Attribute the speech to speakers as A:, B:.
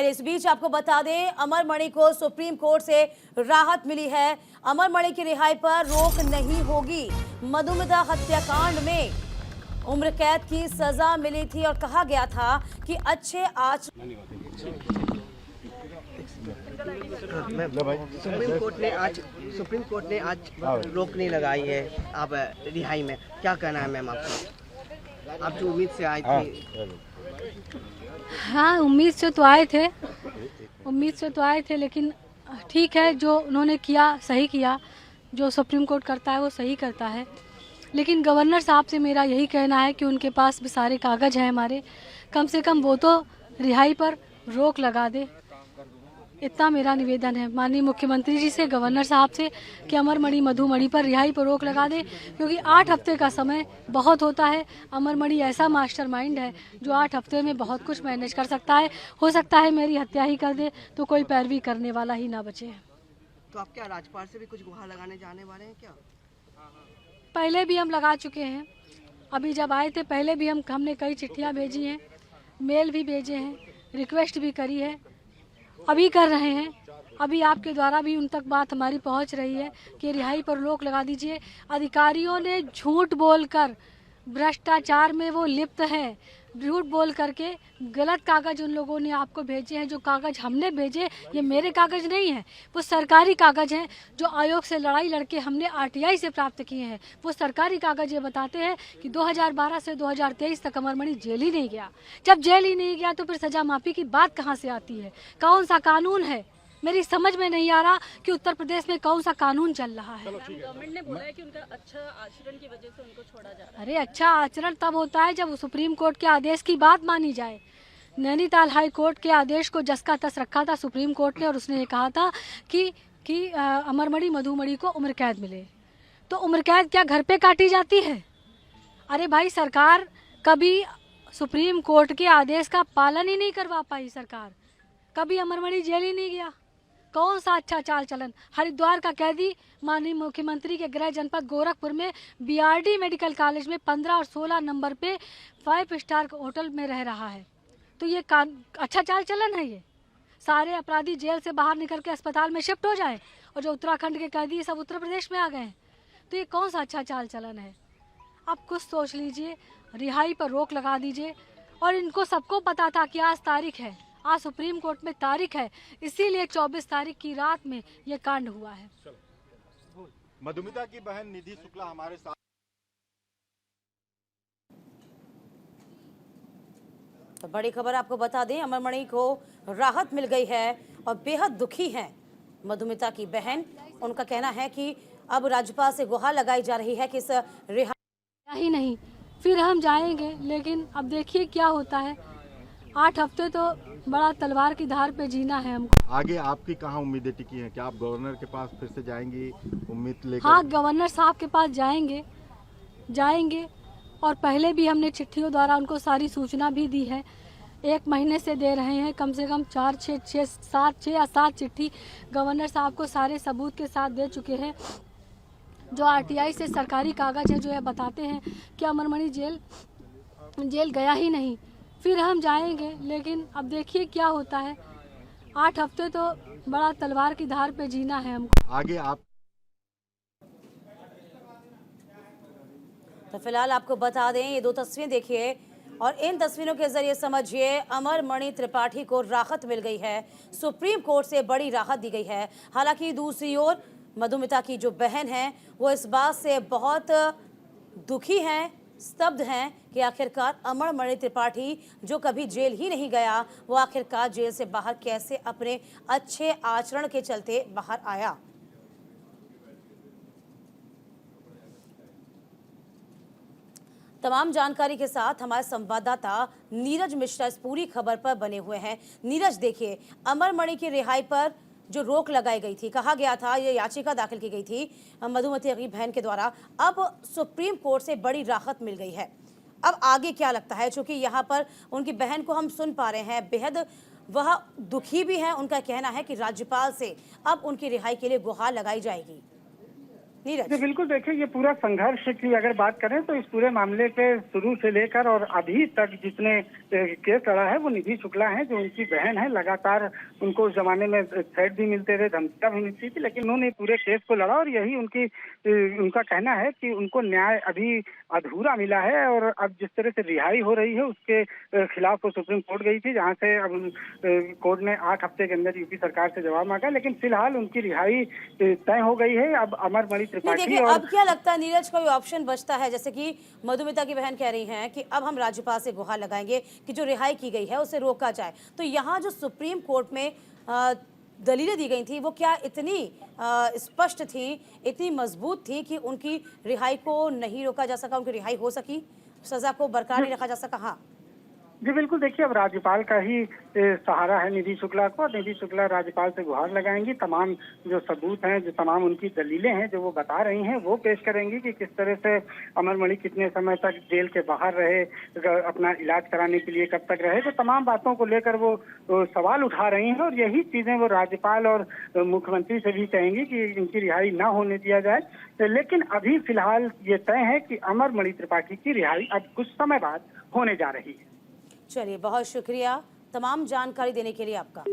A: खैर, इस बीच आपको बता दें, अमरमणि को सुप्रीम कोर्ट से राहत मिली है। अमरमणि की रिहाई पर रोक नहीं होगी। मधुमिता हत्याकांड में उम्र कैद की सजा मिली थी और कहा गया था कि अच्छे
B: सुप्रीम कोर्ट ने आज रोक नहीं लगाई है आप रिहाई में। क्या कहना है मैम आपका? आप जो उम्मीद से आए थे।
C: हाँ, उम्मीद से तो आए थे, लेकिन ठीक है, जो उन्होंने किया सही किया। जो सुप्रीम कोर्ट करता है वो सही करता है। लेकिन गवर्नर साहब से मेरा यही कहना है कि उनके पास भी सारे कागज़ हैं हमारे, कम से कम वो तो रिहाई पर रोक लगा दे। इतना मेरा निवेदन है माननीय मुख्यमंत्री जी से, गवर्नर साहब से, कि अमरमणि मधुमणि पर रिहाई पर रोक लगा दे, क्योंकि 8 हफ्ते का समय बहुत होता है। अमरमणि ऐसा मास्टरमाइंड है जो 8 हफ्ते में बहुत कुछ मैनेज कर सकता है। हो सकता है मेरी हत्या ही कर दे तो कोई पैरवी करने वाला ही ना बचे।
B: तो आप क्या राजपाल से भी कुछ गुहार लगाने जाने वाले हैं क्या?
C: पहले भी हम लगा चुके हैं। अभी जब आए थे पहले भी हमने कई चिट्ठियाँ भेजी हैं, मेल भी भेजे हैं, रिक्वेस्ट भी करी है, अभी कर रहे हैं। अभी आपके द्वारा भी उन तक बात हमारी पहुंच रही है कि रिहाई पर रोक लगा दीजिए। अधिकारियों ने झूठ बोलकर, भ्रष्टाचार में वो लिप्त है, झूठ बोल करके गलत कागज़ उन लोगों ने आपको भेजे हैं। जो कागज़ हमने भेजे ये मेरे कागज़ नहीं हैं, वो सरकारी कागज़ हैं जो आयोग से लड़ाई लड़के हमने आरटीआई से प्राप्त किए हैं। वो सरकारी कागज़ ये बताते हैं कि 2012 से 2023 तक अमरमणि जेल ही नहीं गया। जब जेल ही नहीं गया तो फिर सजा माफ़ी की बात कहाँ से आती है? कौन सा कानून है? मेरी समझ में नहीं आ रहा कि उत्तर प्रदेश में कौन सा कानून चल रहा है।
D: गवर्नमेंट ने बोला है कि उनका अच्छा आचरण की वजह से उनको छोड़ा जा रहा है।
C: अरे, अच्छा आचरण तब होता है जब सुप्रीम कोर्ट के आदेश की बात मानी जाए। नैनीताल हाई कोर्ट के आदेश को जस का तस रखा था सुप्रीम कोर्ट ने, और उसने ये कहा था कि अमरमणि मधुमणि को उम्र कैद मिले। तो उम्र कैद क्या घर पे काटी जाती है? अरे भाई, सरकार कभी सुप्रीम कोर्ट के आदेश का पालन ही नहीं करवा पाई। सरकार कभी अमरमणि जेल ही नहीं गया। कौन सा अच्छा चाल चलन? हरिद्वार का कैदी माननीय मुख्यमंत्री के गृह जनपद गोरखपुर में बीआरडी मेडिकल कॉलेज में 15 और 16 नंबर पे 5 स्टार होटल में रह रहा है। तो ये अच्छा चाल चलन है? ये सारे अपराधी जेल से बाहर निकल के अस्पताल में शिफ्ट हो जाएं और जो उत्तराखंड के कैदी सब उत्तर प्रदेश में आ गए हैं। तो ये कौन सा अच्छा चाल चलन है? आप कुछ सोच लीजिए, रिहाई पर रोक लगा दीजिए। और इनको सबको पता था कि आज तारीख है, आज सुप्रीम कोर्ट में तारीख है, इसीलिए 24 तारीख की रात में ये कांड हुआ है।
E: मधुमिता की बहन निधि शुक्ला हमारे साथ।
A: तो बड़ी खबर आपको बता दें, अमरमणि को राहत मिल गई है और बेहद दुखी हैं मधुमिता की बहन। उनका कहना है कि अब राज्यपाल से गुहार लगाई जा रही है कि इस रिहाई
C: ही नहीं, फिर हम जाएंगे, लेकिन अब देखिए क्या होता है। 8 हफ्ते तो बड़ा तलवार की धार पे जीना है हमको।
E: आगे आपकी कहाँ उम्मीदें टिकी हैं? क्या आप गवर्नर के पास फिर से जाएंगी उम्मीद लेकर?
C: हाँ, गवर्नर साहब के पास जाएंगे और पहले भी हमने चिट्ठियों द्वारा उनको सारी सूचना भी दी है। 1 महीने से दे रहे हैं, कम से कम 6 या 7 चिट्ठी गवर्नर साहब को सारे सबूत के साथ दे चुके हैं। जो आरटीआई से सरकारी कागज है जो है बताते हैं कि अमरमणि जेल गया ही नहीं। फिर हम जाएंगे, लेकिन अब देखिए क्या होता है। 8 हफ्ते तो बड़ा तलवार की धार पे जीना है हमको।
E: आगे आप
A: तो फिलहाल आपको बता दें, ये 2 तस्वीरें देखिए और इन तस्वीरों के जरिए समझिए अमरमणि त्रिपाठी को राहत मिल गई है। सुप्रीम कोर्ट से बड़ी राहत दी गई है। हालांकि दूसरी ओर मधुमिता की जो बहन है वो इस बात से बहुत दुखी हैं, स्तब्ध हैं कि आखिरकार अमरमणि त्रिपाठी जो कभी जेल ही नहीं गया, वो आखिरकार जेल से बाहर कैसे अपने अच्छे आचरण के चलते बाहर आया। तमाम जानकारी के साथ हमारे संवाददाता नीरज मिश्रा इस पूरी खबर पर बने हुए हैं। नीरज, देखिए, अमरमणि की रिहाई पर जो रोक लगाई गई थी, कहा गया था, ये याचिका दाखिल की गई थी मधुमिता की बहन के द्वारा, अब सुप्रीम कोर्ट से बड़ी राहत मिल गई है। अब आगे क्या लगता है? क्योंकि यहाँ पर उनकी बहन को हम सुन पा रहे हैं, बेहद वह दुखी भी हैं। उनका कहना है कि राज्यपाल से अब उनकी रिहाई के लिए गुहार लगाई जाएगी। नीरज।
F: जी बिल्कुल, देखिए ये पूरा संघर्ष की अगर बात करें तो इस पूरे मामले के शुरू से लेकर और अभी तक जितने केस लड़ा है वो निधि शुक्ला हैं, जो उनकी बहन है। लगातार उनको उस जमाने में थ्रेट भी मिलते थे, धमकियां भी मिलती थी, लेकिन उन्होंने पूरे केस को लड़ा और यही उनका कहना है कि उनको न्याय अभी अधूरा मिला है। और अब जिस तरह से रिहाई हो रही है उसके खिलाफ वो सुप्रीम कोर्ट गई थी, जहाँ से अब कोर्ट ने 8 हफ्ते के अंदर यूपी सरकार से जवाब मांगा, लेकिन फिलहाल उनकी रिहाई तय हो गई है। अब अमरमणि
A: नहीं
F: त्रिपाठी
A: देखिए,
F: और
A: अब क्या लगता है नीरज, कोई ऑप्शन बचता है? जैसे कि मधुमिता की बहन कह रही हैं कि अब हम राज्यपाल से गुहार लगाएंगे कि जो रिहाई की गई है उसे रोका जाए। तो यहाँ जो सुप्रीम कोर्ट में दलीलें दी गई थी वो क्या इतनी स्पष्ट थी, इतनी मजबूत थी कि उनकी रिहाई को नहीं रोका जा सका, उनकी रिहाई हो सकी, सजा को बरकरार नहीं रखा जा सका? हाँ
F: जी बिल्कुल, देखिए अब राज्यपाल का ही सहारा है निधि शुक्ला को। निधि शुक्ला राज्यपाल से गुहार लगाएंगी, तमाम जो सबूत हैं, जो तमाम उनकी दलीलें हैं जो वो बता रही हैं वो पेश करेंगी कि किस तरह से अमरमणि कितने समय तक जेल के बाहर रहे, अपना इलाज कराने के लिए कब तक रहे। तो तमाम बातों को लेकर वो सवाल उठा रही हैं और यही चीजें वो राज्यपाल और मुख्यमंत्री से भी कहेंगी कि इनकी रिहाई ना होने दिया जाए। लेकिन अभी फिलहाल ये तय है कि अमरमणि त्रिपाठी की रिहाई अब कुछ समय बाद होने जा रही है।
A: चलिए, बहुत शुक्रिया तमाम जानकारी देने के लिए आपका।